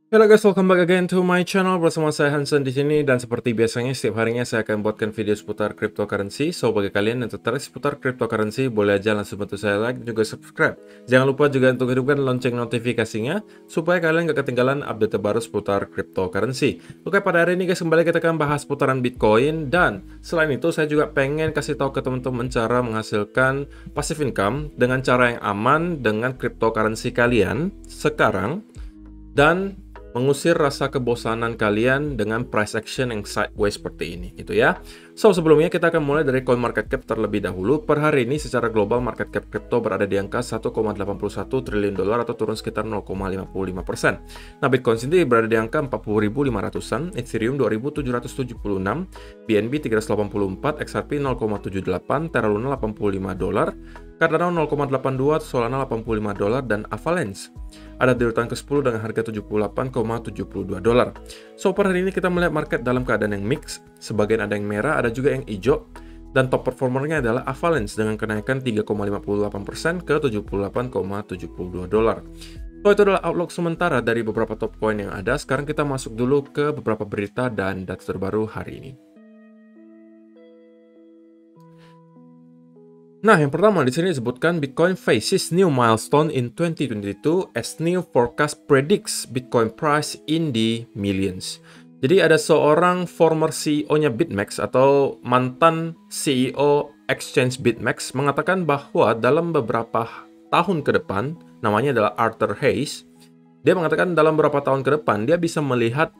Halo guys, welcome back again to my channel. Bersama saya Hansen di sini, dan seperti biasanya setiap harinya saya akan buatkan video seputar cryptocurrency. So bagi kalian yang tertarik seputar cryptocurrency, boleh aja langsung bantu saya like dan juga subscribe. Jangan lupa juga untuk hidupkan lonceng notifikasinya supaya kalian gak ketinggalan update terbaru seputar cryptocurrency. Oke, pada hari ini guys, kembali kita akan bahas seputaran Bitcoin, dan selain itu saya juga pengen kasih tahu ke teman-teman cara menghasilkan passive income dengan cara yang aman dengan cryptocurrency kalian sekarang, dan mengusir rasa kebosanan kalian dengan price action yang sideways seperti ini gitu ya. So sebelumnya kita akan mulai dari CoinMarketCap terlebih dahulu. Per hari ini secara global market cap crypto berada di angka 1,81 triliun dolar atau turun sekitar 0,55%. Nah, Bitcoin sendiri berada di angka 40.500-an, Ethereum 2.776, BNB 384, XRP 0,78, Terra Luna 85 dolar, Cardano 0,82, Solana 85 dolar, dan Avalanche ada di urutan ke-10 dengan harga 78,72 dolar. So per hari ini kita melihat market dalam keadaan yang mix, sebagian ada yang merah, ada juga yang hijau, dan top performernya adalah Avalanche dengan kenaikan 3,58% ke 78,72 dolar. So itu adalah outlook sementara dari beberapa top coin yang ada. Sekarang kita masuk dulu ke beberapa berita dan data terbaru hari ini. Nah, yang pertama di sini disebutkan Bitcoin faces new milestone in 2022 as new forecast predicts Bitcoin price in the millions. Jadi ada seorang former CEO-nya BitMEX atau mantan CEO exchange BitMEX mengatakan bahwa dalam beberapa tahun ke depan, namanya adalah Arthur Hayes, dia mengatakan dalam beberapa tahun ke depan dia bisa melihat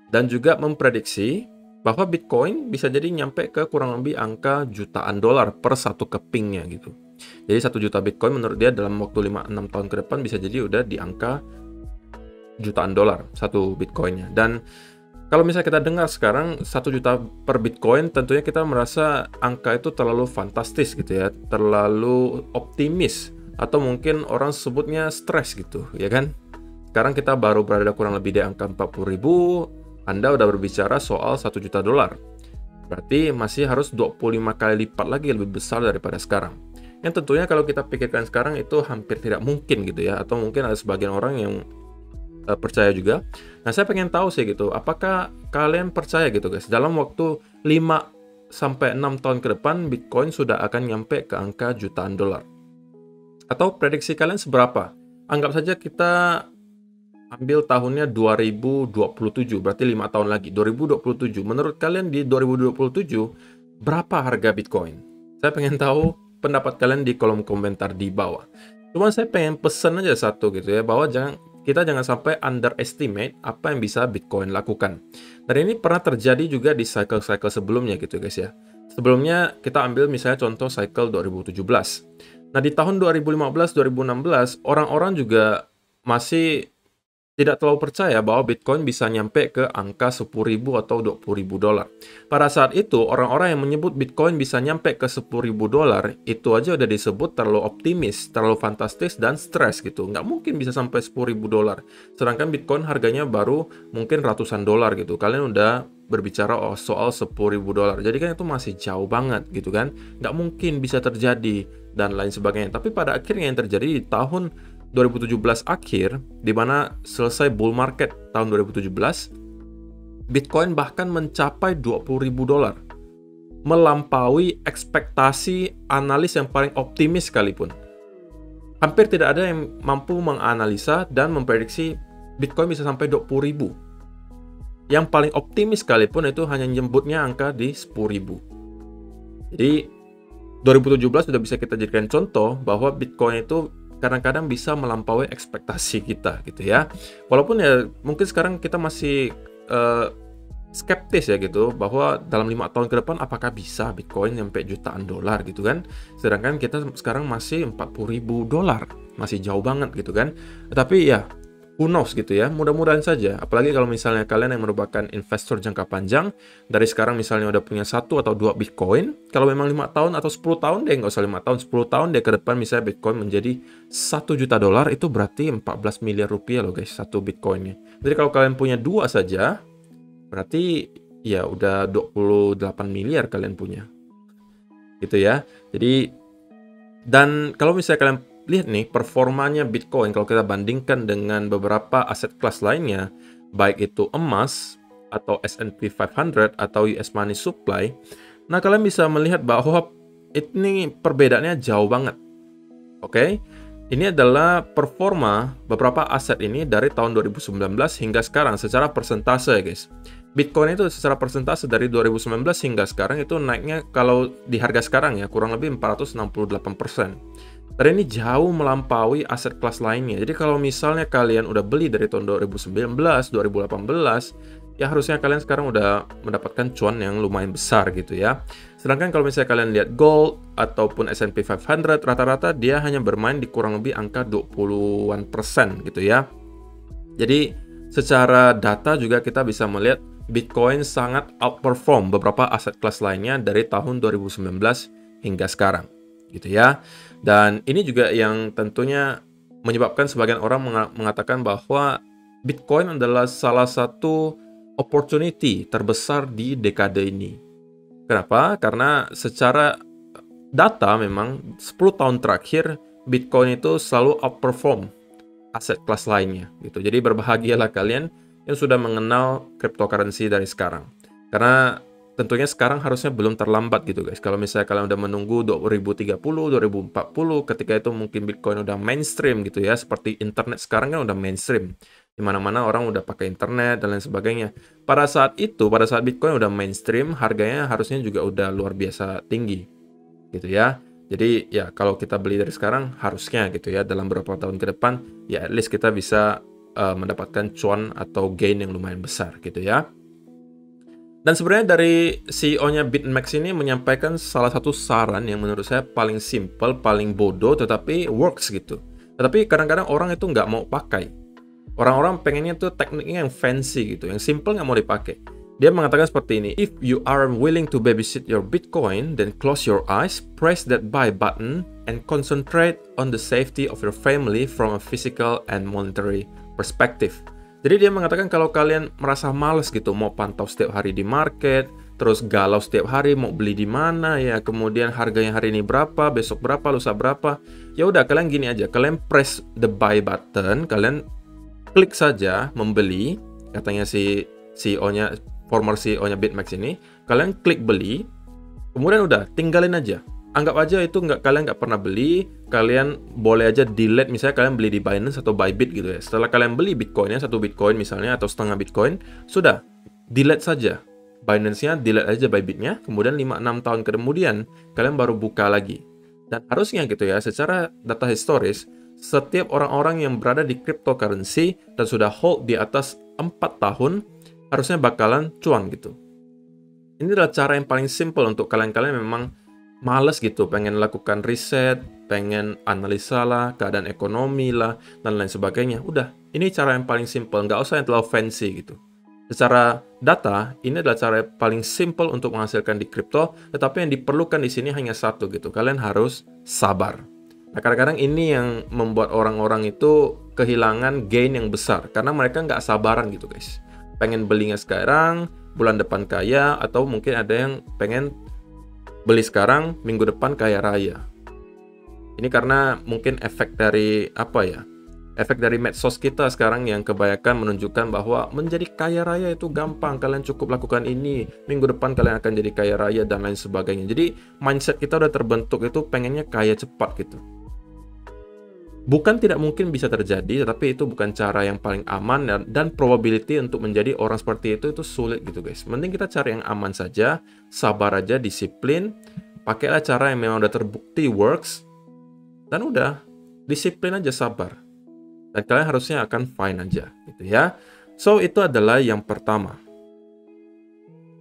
dan juga memprediksi bahwa Bitcoin bisa jadi nyampe ke kurang lebih angka jutaan dolar per satu kepingnya gitu. Jadi 1 juta Bitcoin menurut dia dalam waktu 5-6 tahun ke depan bisa jadi udah di angka jutaan dolar satu Bitcoinnya. Dan kalau misalnya kita dengar sekarang 1 juta per Bitcoin, tentunya kita merasa angka itu terlalu fantastis gitu ya, terlalu optimis, atau mungkin orang sebutnya stres gitu ya kan. Sekarang kita baru berada kurang lebih di angka 40.000, Anda udah berbicara soal 1 juta dolar. Berarti masih harus 25 kali lipat lagi lebih besar daripada sekarang. Yang tentunya kalau kita pikirkan sekarang itu hampir tidak mungkin gitu ya. Atau mungkin ada sebagian orang yang percaya juga. Nah, saya pengen tahu sih gitu, apakah kalian percaya gitu guys, dalam waktu 5-6 tahun ke depan Bitcoin sudah akan nyampe ke angka jutaan dolar? Atau prediksi kalian seberapa? Anggap saja kita ambil tahunnya 2027, berarti 5 tahun lagi, 2027. Menurut kalian di 2027, berapa harga Bitcoin? Saya pengen tahu pendapat kalian di kolom komentar di bawah. Cuma saya pengen pesen aja satu gitu ya, bahwa kita jangan sampai underestimate apa yang bisa Bitcoin lakukan. Dan ini pernah terjadi juga di cycle-cycle sebelumnya gitu guys ya. Sebelumnya kita ambil misalnya contoh cycle 2017. Nah, di tahun 2015-2016, orang-orang juga masih tidak terlalu percaya bahwa Bitcoin bisa nyampe ke angka 10.000 atau 20.000 dolar. Pada saat itu, orang-orang yang menyebut Bitcoin bisa nyampe ke 10.000 dolar, itu aja udah disebut terlalu optimis, terlalu fantastis, dan stres gitu. Nggak mungkin bisa sampai 10.000 dolar. Sedangkan Bitcoin harganya baru mungkin ratusan dolar gitu. Kalian udah berbicara soal 10.000 dolar. Jadi kan itu masih jauh banget gitu kan. Nggak mungkin bisa terjadi, dan lain sebagainya. Tapi pada akhirnya yang terjadi di tahun 2017 akhir, di mana selesai bull market tahun 2017, Bitcoin bahkan mencapai 20.000 dolar, melampaui ekspektasi analis yang paling optimis sekalipun. Hampir tidak ada yang mampu menganalisa dan memprediksi Bitcoin bisa sampai 20.000. Yang paling optimis sekalipun itu hanya nyebutnya angka di 10.000. Jadi 2017 sudah bisa kita jadikan contoh bahwa Bitcoin itu kadang-kadang bisa melampaui ekspektasi kita gitu ya. Walaupun ya mungkin sekarang kita masih skeptis ya gitu, bahwa dalam 5 tahun ke depan apakah bisa Bitcoin sampai jutaan dolar gitu kan. Sedangkan kita sekarang masih 40.000 dolar, masih jauh banget gitu kan. Tapi ya who knows gitu ya, mudah-mudahan saja. Apalagi kalau misalnya kalian yang merupakan investor jangka panjang, dari sekarang misalnya udah punya 1 atau 2 Bitcoin, kalau memang 5 tahun atau 10 tahun deh, nggak usah 5 tahun, 10 tahun deh ke depan misalnya Bitcoin menjadi 1 juta dolar, itu berarti 14 miliar rupiah loh guys, satu Bitcoinnya. Jadi kalau kalian punya 2 saja, berarti ya udah 28 miliar kalian punya. Gitu ya. Jadi, dan kalau misalnya kalian lihat nih performanya Bitcoin kalau kita bandingkan dengan beberapa aset kelas lainnya, baik itu emas atau S&P 500 atau US money supply. Nah, kalian bisa melihat bahwa ini perbedaannya jauh banget. Oke. Ini adalah performa beberapa aset ini dari tahun 2019 hingga sekarang secara persentase ya guys. Bitcoin itu secara persentase dari 2019 hingga sekarang itu naiknya kalau di harga sekarang ya kurang lebih 468%. Dan ini jauh melampaui aset kelas lainnya. Jadi kalau misalnya kalian udah beli dari tahun 2019, 2018, ya harusnya kalian sekarang udah mendapatkan cuan yang lumayan besar gitu ya. Sedangkan kalau misalnya kalian lihat gold ataupun S&P 500, rata-rata dia hanya bermain di kurang lebih angka 20-an% gitu ya. Jadi secara data juga kita bisa melihat Bitcoin sangat outperform beberapa aset kelas lainnya dari tahun 2019 hingga sekarang gitu ya. Dan ini juga yang tentunya menyebabkan sebagian orang mengatakan bahwa Bitcoin adalah salah satu opportunity terbesar di dekade ini. Kenapa? Karena secara data memang 10 tahun terakhir Bitcoin itu selalu outperform aset kelas lainnya gitu. Jadi berbahagialah kalian yang sudah mengenal cryptocurrency dari sekarang. Karena tentunya sekarang harusnya belum terlambat gitu guys. Kalau misalnya kalian udah menunggu 2030, 2040 ketika itu mungkin Bitcoin udah mainstream gitu ya. Seperti internet sekarang kan udah mainstream. Di mana-mana orang udah pakai internet dan lain sebagainya. Pada saat itu, pada saat Bitcoin udah mainstream, harganya harusnya juga udah luar biasa tinggi, gitu ya. Jadi ya kalau kita beli dari sekarang harusnya gitu ya dalam beberapa tahun ke depan ya at least kita bisa mendapatkan cuan atau gain yang lumayan besar gitu ya. Dan sebenarnya dari CEO-nya BitMEX ini menyampaikan salah satu saran yang menurut saya paling simple, paling bodoh, tetapi works gitu. Tetapi kadang-kadang orang itu nggak mau pakai. Orang-orang pengennya tuh tekniknya yang fancy gitu, yang simple nggak mau dipakai. Dia mengatakan seperti ini, if you are willing to babysit your Bitcoin, then close your eyes, press that buy button, and concentrate on the safety of your family from a physical and monetary perspective. Jadi dia mengatakan kalau kalian merasa males gitu, mau pantau setiap hari di market, terus galau setiap hari mau beli di mana ya, kemudian harganya hari ini berapa, besok berapa, lusa berapa, ya udah kalian gini aja, kalian press the buy button, kalian klik saja membeli, katanya si CEO-nya, former CEO-nya BitMEX ini, kalian klik beli, kemudian udah tinggalin aja. Anggap aja itu kalian nggak pernah beli, kalian boleh aja delete, misalnya kalian beli di Binance atau Bybit gitu ya. Setelah kalian beli Bitcoinnya, 1 Bitcoin misalnya, atau setengah Bitcoin, sudah, delete saja. Binance-nya, delete aja Bybit-nya, kemudian 5-6 tahun kemudian, kalian baru buka lagi. Dan harusnya gitu ya, secara data historis, setiap orang-orang yang berada di cryptocurrency dan sudah hold di atas 4 tahun, harusnya bakalan cuan gitu. Ini adalah cara yang paling simple untuk kalian-kalian memang males gitu, pengen lakukan riset, pengen analisa lah, keadaan ekonomi lah, dan lain sebagainya. Udah, ini cara yang paling simple, nggak usah yang terlalu fancy gitu. Secara data, ini adalah cara yang paling simple untuk menghasilkan di kripto, tetapi yang diperlukan di sini hanya satu gitu, kalian harus sabar. Nah, kadang-kadang ini yang membuat orang-orang itu kehilangan gain yang besar, karena mereka nggak sabaran gitu guys. Pengen belinya sekarang, bulan depan kaya, atau mungkin ada yang pengen beli sekarang, minggu depan kaya raya. Ini karena mungkin efek dari apa ya? Efek dari medsos kita sekarang yang kebanyakan menunjukkan bahwa menjadi kaya raya itu gampang. Kalian cukup lakukan ini, minggu depan kalian akan jadi kaya raya dan lain sebagainya. Jadi mindset kita udah terbentuk itu pengennya kaya cepat gitu. Bukan tidak mungkin bisa terjadi, tetapi itu bukan cara yang paling aman dan probability untuk menjadi orang seperti itu sulit gitu guys. Mending kita cari yang aman saja, sabar aja, disiplin, pakailah cara yang memang udah terbukti works, dan udah, disiplin aja, sabar. Dan kalian harusnya akan fine aja gitu ya. So, itu adalah yang pertama.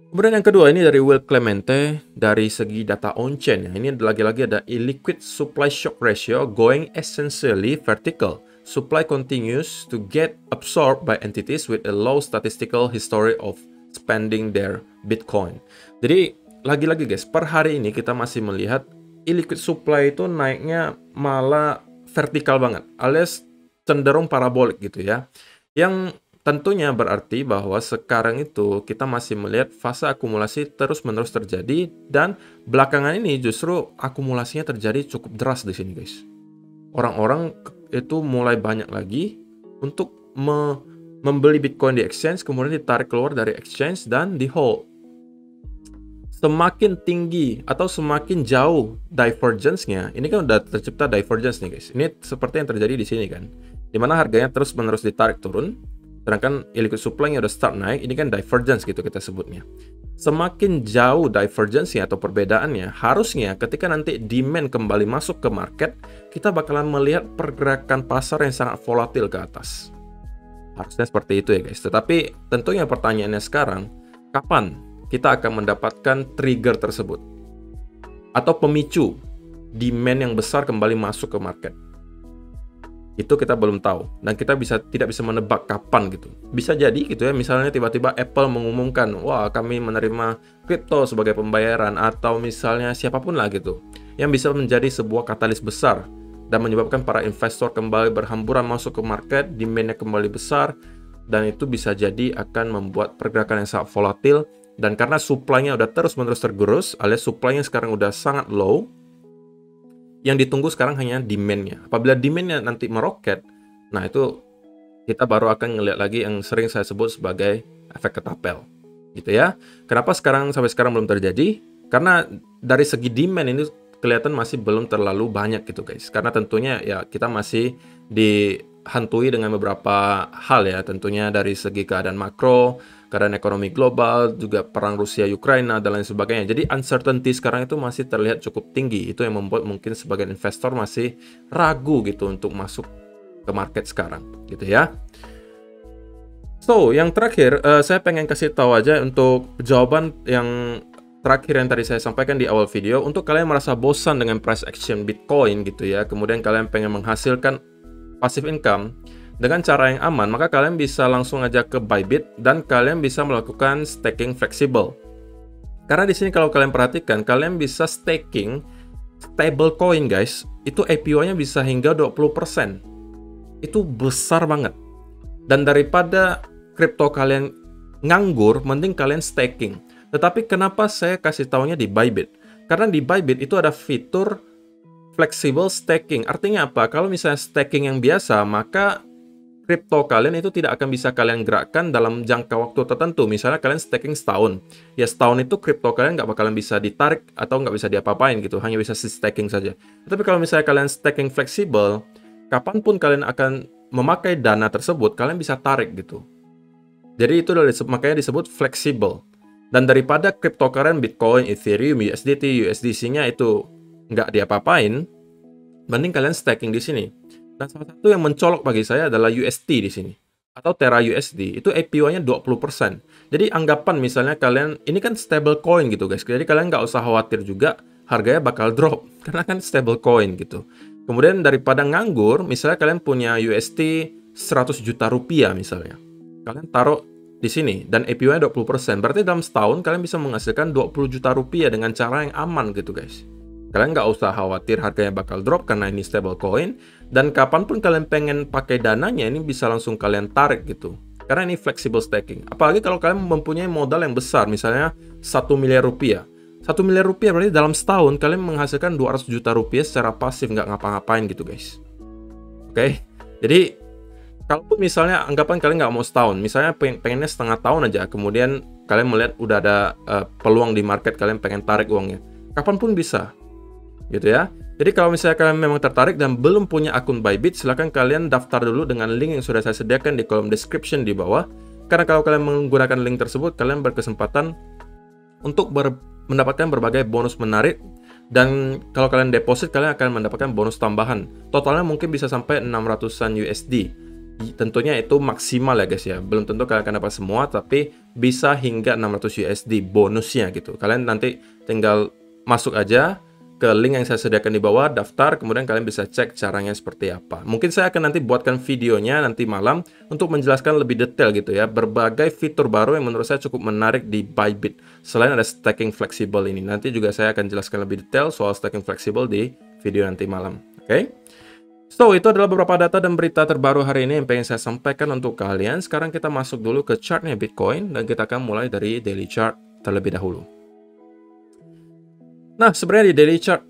Kemudian yang kedua ini dari Will Clemente dari segi data on-chain. Ini lagi-lagi ada illiquid supply shock ratio going essentially vertical. Supply continues to get absorbed by entities with a low statistical history of spending their Bitcoin. Jadi lagi-lagi guys, per hari ini kita masih melihat illiquid supply itu naiknya malah vertikal banget, alias cenderung parabolik gitu ya. Yang tentunya berarti bahwa sekarang itu kita masih melihat fase akumulasi terus-menerus terjadi dan belakangan ini justru akumulasinya terjadi cukup deras di sini guys. orang-orang itu mulai banyak lagi untuk membeli Bitcoin di exchange, kemudian ditarik keluar dari exchange dan di hold. Semakin tinggi atau semakin jauh divergence-nya, ini kan udah tercipta divergence nih guys. Ini seperti yang terjadi di sini kan, dimana harganya terus-menerus ditarik turun, sedangkan illiquid supply-nya udah start naik. Ini kan divergence gitu kita sebutnya. Semakin jauh divergence-nya atau perbedaannya, harusnya ketika nanti demand kembali masuk ke market, kita bakalan melihat pergerakan pasar yang sangat volatil ke atas. Harusnya seperti itu ya guys. Tetapi tentunya pertanyaannya sekarang, kapan kita akan mendapatkan trigger tersebut atau pemicu demand yang besar kembali masuk ke market? Itu kita belum tahu dan kita tidak bisa menebak kapan gitu. Bisa jadi gitu ya, misalnya tiba-tiba Apple mengumumkan, wah kami menerima kripto sebagai pembayaran, atau misalnya siapapun lah gitu, yang bisa menjadi sebuah katalis besar dan menyebabkan para investor kembali berhamburan masuk ke market, demand-nya kembali besar, dan itu bisa jadi akan membuat pergerakan yang sangat volatil. Dan karena supply-nya udah terus-menerus tergerus, alias supply-nya sekarang udah sangat low, yang ditunggu sekarang hanya demand-nya. Apabila demand-nya nanti meroket, nah itu kita baru akan ngelihat lagi yang sering saya sebut sebagai efek ketapel. Gitu ya. Kenapa sampai sekarang belum terjadi? Karena dari segi demand ini kelihatan masih belum terlalu banyak gitu guys. Karena tentunya ya kita masih dihantui dengan beberapa hal ya. Tentunya dari segi keadaan makro, keadaan ekonomi global, juga perang Rusia-Ukraina, dan lain sebagainya. Jadi uncertainty sekarang itu masih terlihat cukup tinggi. Itu yang membuat mungkin sebagian investor masih ragu gitu untuk masuk ke market sekarang. Gitu ya. So, yang terakhir, saya pengen kasih tahu aja untuk jawaban yang terakhir yang tadi saya sampaikan di awal video. Untuk kalian merasa bosan dengan price action Bitcoin gitu ya, kemudian kalian pengen menghasilkan passive income dengan cara yang aman, maka kalian bisa langsung aja ke Bybit dan kalian bisa melakukan staking fleksibel. Karena di sini kalau kalian perhatikan, kalian bisa staking stablecoin guys, itu APY-nya bisa hingga 20%. Itu besar banget. Dan daripada kripto kalian nganggur, mending kalian staking. Tetapi kenapa saya kasih taunya di Bybit? Karena di Bybit itu ada fitur flexible staking. Artinya apa? Kalau misalnya staking yang biasa, maka kripto kalian itu tidak akan bisa kalian gerakkan dalam jangka waktu tertentu. Misalnya kalian staking setahun. Ya setahun itu kripto kalian nggak bakalan bisa ditarik atau nggak bisa diapa-apain gitu. Hanya bisa staking saja. Tapi kalau misalnya kalian staking fleksibel, kapanpun kalian akan memakai dana tersebut, kalian bisa tarik gitu. Jadi itu makanya disebut fleksibel. Dan daripada cryptocurrency Bitcoin, Ethereum, USDT, USDC-nya itu nggak diapa-apain, mending kalian staking di sini. Dan salah satu yang mencolok bagi saya adalah UST di sini, atau Terra USD. Itu APY-nya 20%. Jadi anggapan misalnya kalian, ini kan stable coin gitu guys. Jadi kalian nggak usah khawatir juga harganya bakal drop, karena kan stable coin gitu. Kemudian daripada nganggur, misalnya kalian punya USD 100 juta rupiah misalnya. Kalian taruh di sini, dan APY-nya 20%. Berarti dalam setahun kalian bisa menghasilkan 20 juta rupiah dengan cara yang aman gitu guys. Kalian nggak usah khawatir harganya bakal drop karena ini stable coin. Dan kapanpun kalian pengen pakai dananya, ini bisa langsung kalian tarik gitu. Karena ini flexible staking. Apalagi kalau kalian mempunyai modal yang besar, misalnya 1 miliar rupiah. 1 miliar rupiah berarti dalam setahun kalian menghasilkan 200 juta rupiah secara pasif, nggak ngapa-ngapain gitu guys. Oke, jadi kalaupun misalnya anggapan kalian nggak mau setahun, misalnya pengennya setengah tahun aja, kemudian kalian melihat udah ada peluang di market, kalian pengen tarik uangnya, kapanpun bisa, gitu ya. Jadi kalau misalnya kalian memang tertarik dan belum punya akun Bybit, silahkan kalian daftar dulu dengan link yang sudah saya sediakan di kolom description di bawah. Karena kalau kalian menggunakan link tersebut, kalian berkesempatan untuk mendapatkan berbagai bonus menarik. Dan kalau kalian deposit, kalian akan mendapatkan bonus tambahan. Totalnya mungkin bisa sampai 600-an USD. Tentunya itu maksimal ya guys ya. Belum tentu kalian akan dapat semua, tapi bisa hingga 600 USD bonusnya gitu. Kalian nanti tinggal masuk aja ke link yang saya sediakan di bawah, daftar, kemudian kalian bisa cek caranya seperti apa. Mungkin saya akan nanti buatkan videonya nanti malam untuk menjelaskan lebih detail gitu ya, berbagai fitur baru yang menurut saya cukup menarik di Bybit. Selain ada staking fleksibel ini, nanti juga saya akan jelaskan lebih detail soal staking fleksibel di video nanti malam. Oke? So, itu adalah beberapa data dan berita terbaru hari ini yang pengen saya sampaikan untuk kalian. Sekarang kita masuk dulu ke chartnya Bitcoin, dan kita akan mulai dari daily chart terlebih dahulu. Nah, sebenarnya di daily chart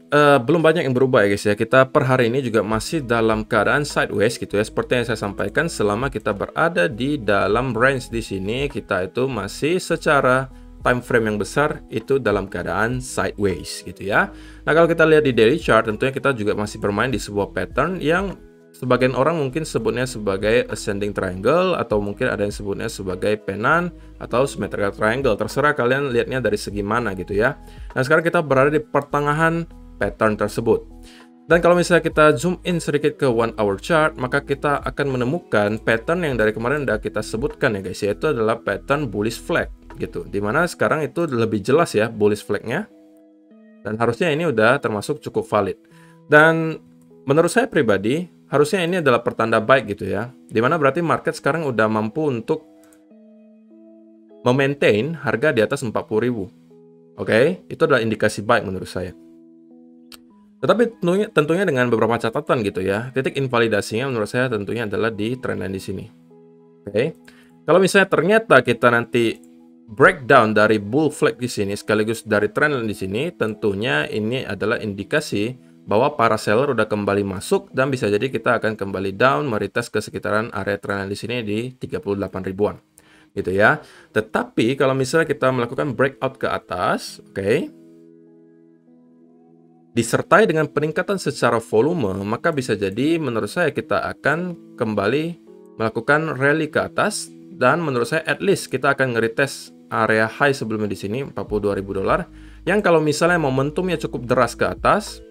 belum banyak yang berubah ya guys ya. Kita per hari ini juga masih dalam keadaan sideways gitu ya. Seperti yang saya sampaikan, selama kita berada di dalam range di sini, kita itu masih secara time frame yang besar itu dalam keadaan sideways gitu ya. Nah, kalau kita lihat di daily chart, tentunya kita juga masih bermain di sebuah pattern yang sebagian orang mungkin sebutnya sebagai ascending triangle, atau mungkin ada yang sebutnya sebagai pennant atau symmetrical triangle. Terserah kalian lihatnya dari segi mana gitu ya. Nah, sekarang kita berada di pertengahan pattern tersebut. Dan kalau misalnya kita zoom in sedikit ke 1 hour chart, maka kita akan menemukan pattern yang dari kemarin udah kita sebutkan ya guys, yaitu adalah pattern bullish flag gitu. Dimana sekarang itu lebih jelas ya bullish flagnya. Dan harusnya ini udah termasuk cukup valid. Dan menurut saya pribadi, harusnya ini adalah pertanda baik gitu ya. Dimana berarti market sekarang udah mampu untuk memaintain harga di atas 40.000. Oke, itu adalah indikasi baik menurut saya. Tetapi tentunya dengan beberapa catatan gitu ya. Titik invalidasinya menurut saya tentunya adalah di trendline di sini. Oke. Kalau misalnya ternyata kita nanti breakdown dari bull flag di sini sekaligus dari trendline di sini, tentunya ini adalah indikasi bahwa para seller udah kembali masuk dan bisa jadi kita akan kembali down meretest ke sekitaran area trendline di sini di 38 ribuan gitu ya. Tetapi kalau misalnya kita melakukan breakout ke atas, oke, disertai dengan peningkatan secara volume, maka bisa jadi menurut saya kita akan kembali melakukan rally ke atas, dan menurut saya at least kita akan ngeretest area high sebelumnya di sini $42.000, yang kalau misalnya momentumnya cukup deras ke atas,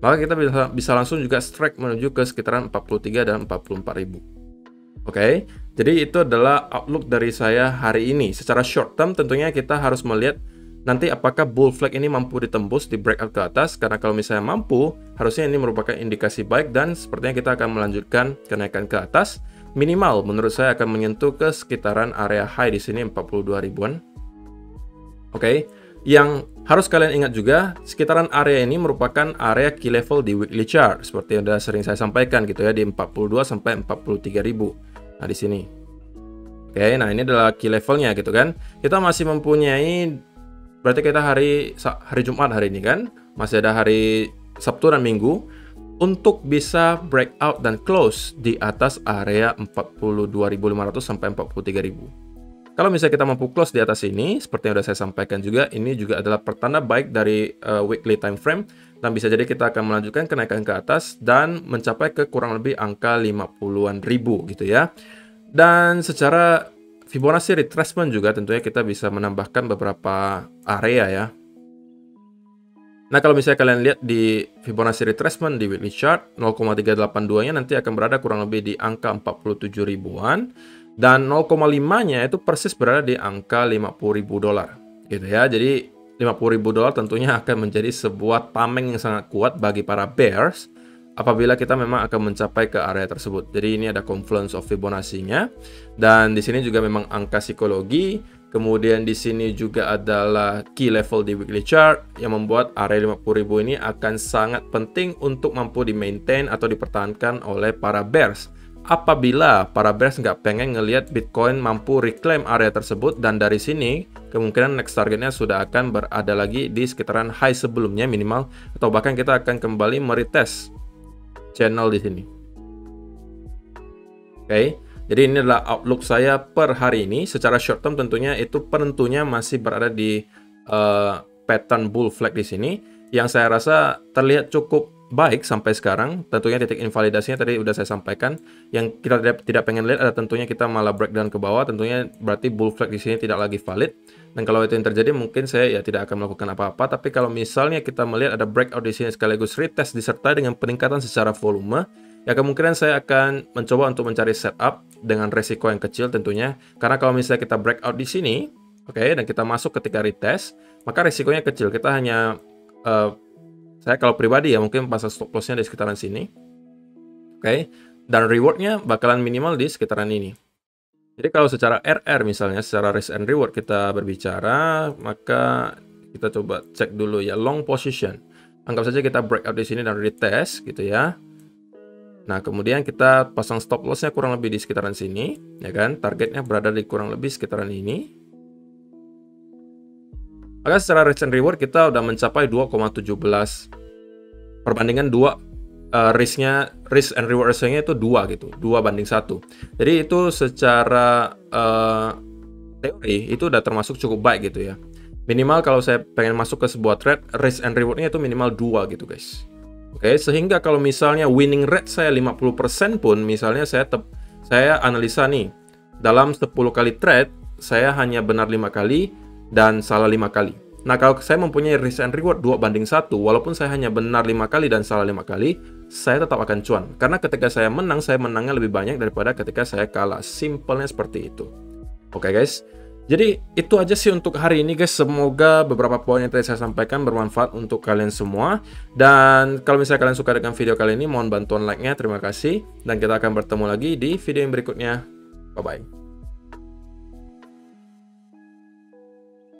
maka kita bisa langsung juga strike menuju ke sekitaran 43 dan 44.000. Oke, jadi itu adalah outlook dari saya hari ini. Secara short term tentunya kita harus melihat nanti apakah bull flag ini mampu ditembus di breakout ke atas, karena kalau misalnya mampu, harusnya ini merupakan indikasi baik dan sepertinya kita akan melanjutkan kenaikan ke atas. Minimal menurut saya akan menyentuh ke sekitaran area high di sini 42 ribuan. Oke. Yang harus kalian ingat juga, sekitaran area ini merupakan area key level di weekly chart, seperti yang sudah sering saya sampaikan gitu ya, di 42 sampai 43 ribu. Nah, di sini. Oke, nah ini adalah key levelnya gitu kan. Kita masih mempunyai, berarti kita hari Jumat hari ini kan, masih ada hari Sabtu dan Minggu untuk bisa breakout dan close di atas area 42.500 sampai 43.000. Kalau misalnya kita mampu close di atas ini, seperti yang sudah saya sampaikan juga, ini juga adalah pertanda baik dari weekly time frame, dan bisa jadi kita akan melanjutkan kenaikan ke atas dan mencapai ke kurang lebih angka 50-an ribu gitu ya. Dan secara Fibonacci retracement juga tentunya kita bisa menambahkan beberapa area ya. Nah, kalau misalnya kalian lihat di Fibonacci retracement di weekly chart, 0,382-nya nanti akan berada kurang lebih di angka 47 ribuan. Dan 0,5-nya itu persis berada di angka $50.000 gitu ya. Jadi $50.000 tentunya akan menjadi sebuah tameng yang sangat kuat bagi para bears apabila kita memang akan mencapai ke area tersebut. Jadi ini ada confluence of Fibonacci-nya, dan di sini juga memang angka psikologi. Kemudian di sini juga adalah key level di weekly chart yang membuat area 50.000 ini akan sangat penting untuk mampu di-maintain atau dipertahankan oleh para bears. Apabila para bears nggak pengen ngelihat Bitcoin mampu reclaim area tersebut, dan dari sini kemungkinan next targetnya sudah akan berada lagi di sekitaran high sebelumnya minimal, atau bahkan kita akan kembali meretest channel di sini. Oke, jadi ini adalah outlook saya per hari ini. Secara short term tentunya itu penentunya masih berada di pattern bull flag di sini, yang saya rasa terlihat cukup baik sampai sekarang. Tentunya titik invalidasinya tadi udah saya sampaikan. Yang kita tidak pengen lihat ada tentunya kita malah breakdown ke bawah. Tentunya berarti bull flag di sini tidak lagi valid. Dan kalau itu yang terjadi, mungkin saya ya tidak akan melakukan apa-apa. Tapi kalau misalnya kita melihat ada breakout di sini sekaligus retest disertai dengan peningkatan secara volume, ya kemungkinan saya akan mencoba untuk mencari setup dengan resiko yang kecil tentunya. Karena kalau misalnya kita breakout di sini, oke, dan kita masuk ketika retest, maka resikonya kecil. Kita hanya saya kalau pribadi ya mungkin pasang stop loss-nya di sekitaran sini. Oke. Dan reward-nya bakalan minimal di sekitaran ini. Jadi kalau secara RR misalnya, secara risk and reward kita berbicara, maka kita coba cek dulu ya long position. Anggap saja kita breakout di sini dan retest gitu ya. Nah, kemudian kita pasang stop loss-nya kurang lebih di sekitaran sini, ya kan? Targetnya berada di kurang lebih sekitaran ini. Maka secara risk and reward kita udah mencapai 2,17 perbandingan 2, risk and reward ratio-nya itu 2 gitu, 2:1. Jadi itu secara teori itu udah termasuk cukup baik gitu ya. Minimal kalau saya pengen masuk ke sebuah trade, risk and reward-nya itu minimal 2 gitu guys. Oke, sehingga kalau misalnya winning rate saya 50% pun, misalnya saya analisa nih, dalam 10 kali trade, saya hanya benar 5 kali dan salah 5 kali. Nah, kalau saya mempunyai risk and reward 2:1, walaupun saya hanya benar 5 kali dan salah 5 kali, saya tetap akan cuan. Karena ketika saya menangnya lebih banyak daripada ketika saya kalah. Simpelnya seperti itu. Oke guys. Jadi itu aja sih untuk hari ini guys. Semoga beberapa poin yang tadi saya sampaikan bermanfaat untuk kalian semua. Dan kalau misalnya kalian suka dengan video kali ini, mohon bantuan like-nya. Terima kasih. Dan kita akan bertemu lagi di video yang berikutnya. Bye-bye.